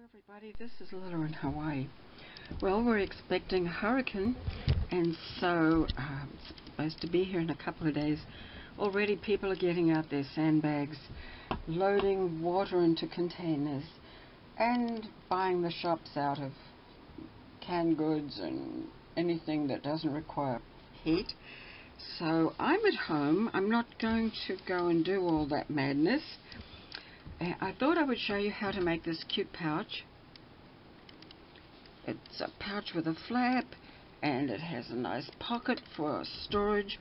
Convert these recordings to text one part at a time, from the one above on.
everybody, this is Lila in Hawaii. Well, we're expecting a hurricane, and so it's supposed to be here in a couple of days. Already people are getting out their sandbags, loading water into containers, and buying the shops out of canned goods and anything that doesn't require heat. So I'm at home. I'm not going to go and do all that madness. I thought I would show you how to make this cute pouch. It's a pouch with a flap, and it has a nice pocket for storage.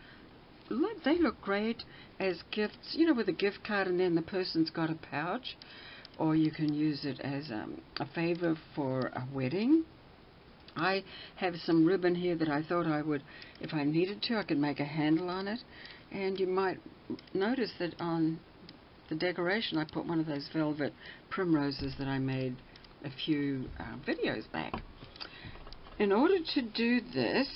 Look, they look great as gifts, you know, with a gift card and then the person's got a pouch. Or you can use it as a favor for a wedding. I have some ribbon here that I thought I would, if I needed to, I could make a handle on it. And you might notice that on the decoration I put one of those velvet primroses that I made a few videos back. In order to do this,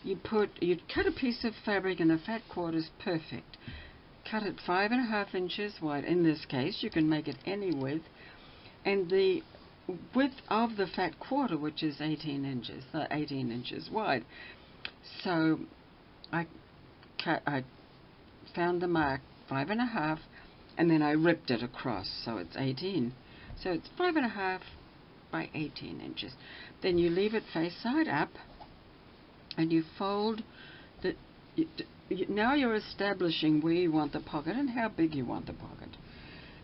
you cut a piece of fabric, and the fat quarter is perfect. Cut it 5.5 inches wide. In this case, you can make it any width, and the width of the fat quarter, which is 18 inches wide. So I found the mark 5.5, and then I ripped it across, so it's 18. So it's 5.5 by 18 inches. Then you leave it face side up, and you fold the. Now you're establishing where you want the pocket and how big you want the pocket.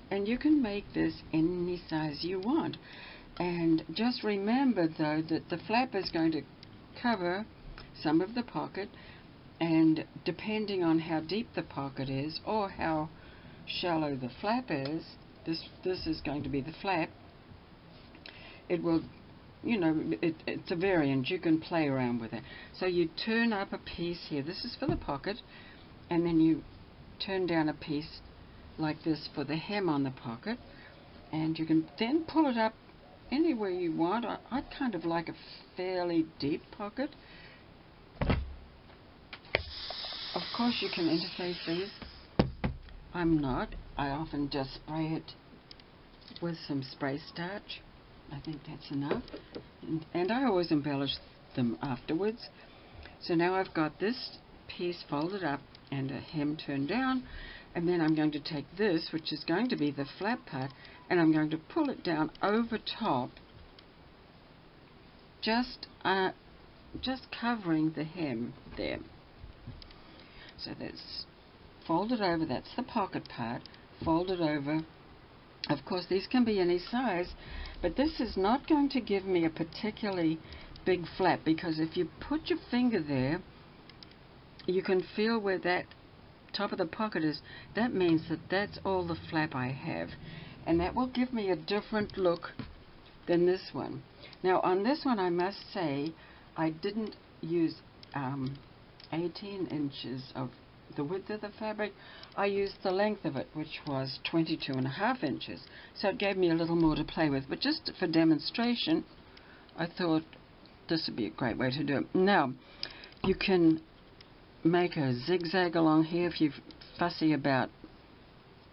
And you can make this any size you want. And just remember, though, that the flap is going to cover some of the pocket, and depending on how deep the pocket is or how shallow the flap is, this is going to be the flap. It will, you know, it's a variant. You can play around with it. So you turn up a piece here. This is for the pocket, and then you turn down a piece like this for the hem on the pocket, and you can then pull it up anywhere you want. I kind of like a fairly deep pocket. Of course you can interface these. I'm not. I often just spray it with some spray starch. I think that's enough. And I always embellish them afterwards. So now I've got this piece folded up and a hem turned down, and then I'm going to take this, which is going to be the flap part, and I'm going to pull it down over top, just covering the hem there. So that's folded over. That's the pocket part. Folded over. Of course, these can be any size, but this is not going to give me a particularly big flap, because if you put your finger there, you can feel where that top of the pocket is. That means that that's all the flap I have, and that will give me a different look than this one. Now on this one, I must say I didn't use 18 inches of the width of the fabric. I used the length of it, which was 22.5 inches, so it gave me a little more to play with. But just for demonstration, I thought this would be a great way to do it. Now you can make a zigzag along here if you're fussy about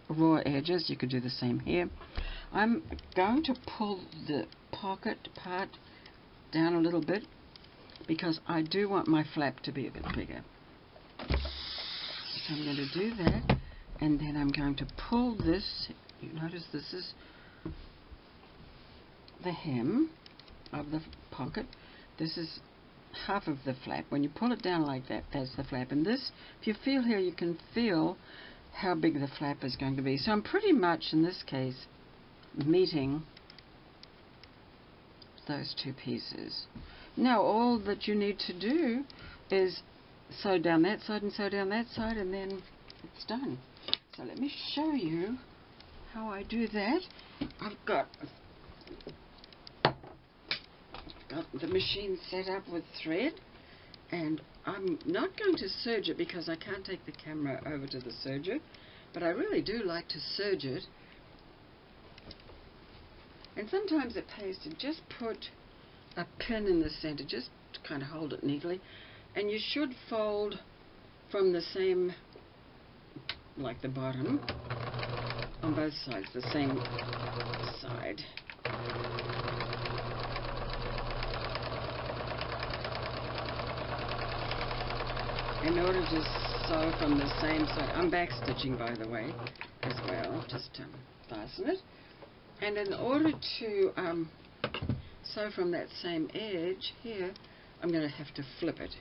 raw edges. You could do the same here. I'm going to pull the pocket part down a little bit because I do want my flap to be a bit bigger. So I'm going to do that, and then I'm going to pull this. You notice this is the hem of the pocket. This is half of the flap. When you pull it down like that, that's the flap. And this, if you feel here, you can feel how big the flap is going to be. So I'm pretty much, in this case, meeting those two pieces. Now all that you need to do is sew down that side and sew down that side, and then it's done. So let me show you how I do that. I've got the machine set up with thread, and I'm not going to serge it because I can't take the camera over to the serger, but I really do like to serge it. And sometimes it pays to just put a pin in the center, just to kind of hold it neatly. And you should fold from the same, like the bottom, on both sides, the same side. in order to sew from the same side. I'm back stitching, by the way, as well, just to fasten it. And in order to sew from that same edge here, I'm going to have to flip it.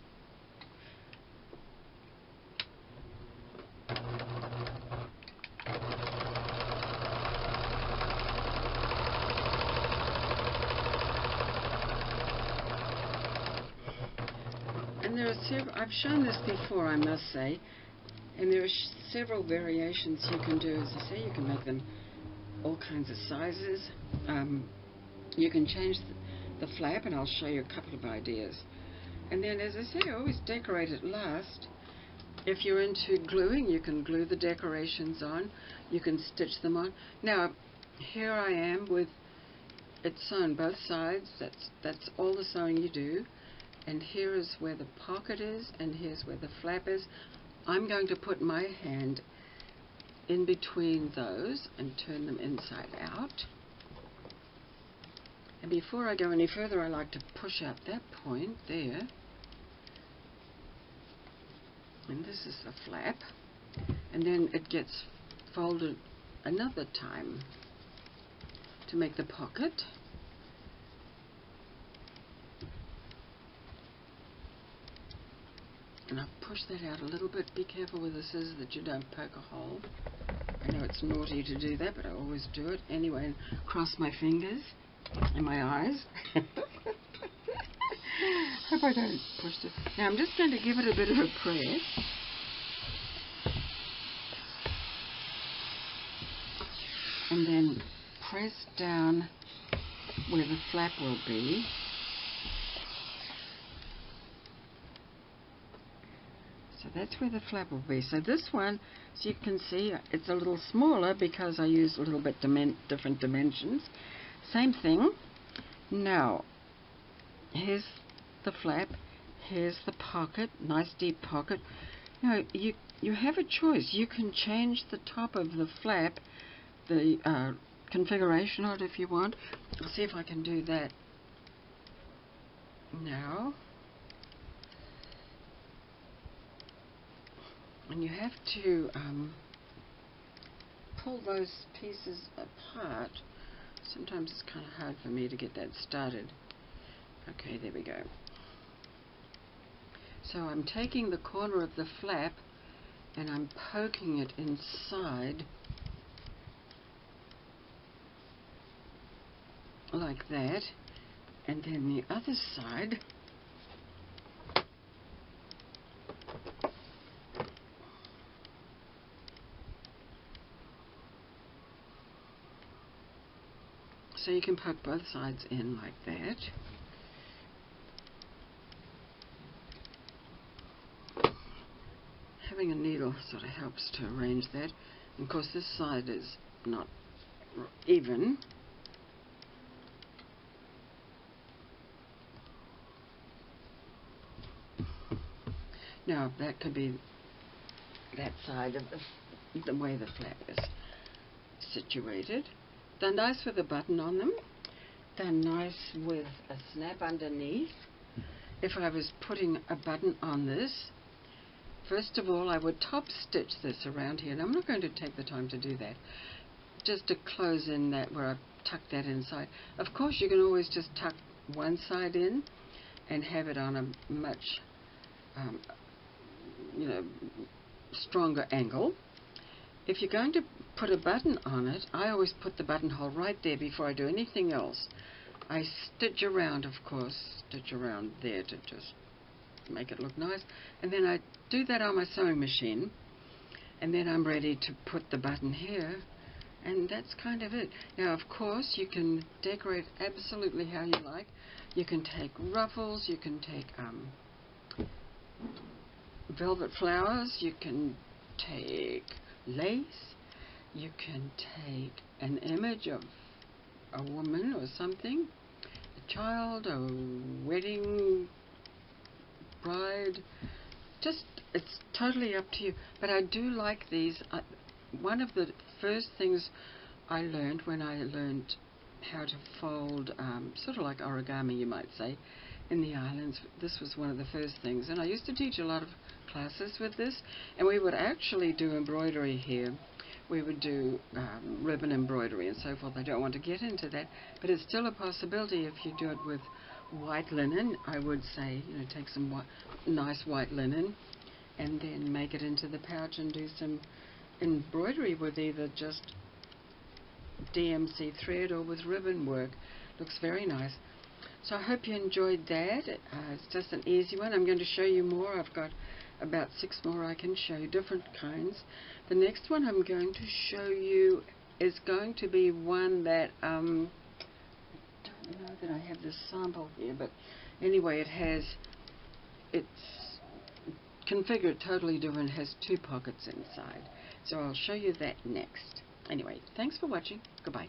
And there are several, I've shown this before, I must say, and there are several variations you can do. As I say, you can make them all kinds of sizes. You can change the flap, and I'll show you a couple of ideas. And then, as I say, I always decorate it last. If you're into gluing, you can glue the decorations on. You can stitch them on. Now, here I am with it sewn both sides. That's all the sewing you do. And here is where the pocket is, and here's where the flap is. I'm going to put my hand in between those and turn them inside out. And before I go any further, I like to push out that point there. And this is the flap. And then it gets folded another time to make the pocket. And I'll push that out a little bit. Be careful with the scissors that you don't poke a hole. I know it's naughty to do that, but I always do it anyway, and cross my fingers and my eyes. Hope I don't push this. Now I'm just going to give it a bit of a press. And then press down where the flap will be. So that's where the flap will be. So this one, as you can see, it's a little smaller because I used a little bit different dimensions. Same thing. Now, here's the flap. Here's the pocket. Nice deep pocket. Now, you have a choice. You can change the top of the flap, the configuration of it if you want. I'll see if I can do that now. And you have to pull those pieces apart. Sometimes it's kind of hard for me to get that started. Okay, there we go. So I'm taking the corner of the flap and I'm poking it inside like that, and then the other side so you can poke both sides in like that. Having a needle sort of helps to arrange that. And of course this side is not even. Now that could be that side of the way the flap is situated. They're nice with a button on them. They're nice with a snap underneath. If I was putting a button on this, first of all I would top stitch this around here, and I'm not going to take the time to do that, just to close in that where I've tucked that inside. Of course you can always just tuck one side in and have it on a much stronger angle. If you're going to put a button on it, I always put the buttonhole right there before I do anything else. I stitch around, of course, stitch around there to just make it look nice, and then I do that on my sewing machine, and then I'm ready to put the button here, and that's kind of it. Now, of course, you can decorate absolutely how you like. You can take ruffles, you can take velvet flowers, you can take lace, you can take an image of a woman or something, a child, a wedding bride, just, it's totally up to you. But I do like these. One of the first things I learned when I learned how to fold, sort of like origami you might say, in the islands. This was one of the first things, and I used to teach a lot of classes with this, and we would actually do embroidery here. We would do ribbon embroidery and so forth. I don't want to get into that, but it's still a possibility if you do it with white linen. I would say, take some nice white linen and then make it into the pouch and do some embroidery with either just DMC thread or with ribbon work. Looks very nice. So I hope you enjoyed that. It's just an easy one. I'm going to show you more. I've got about 6 more I can show you, different kinds. The next one I'm going to show you is going to be one that I don't know that I have this sample here, but anyway, it's configured totally different. It has 2 pockets inside. So I'll show you that next. Anyway, thanks for watching. Goodbye.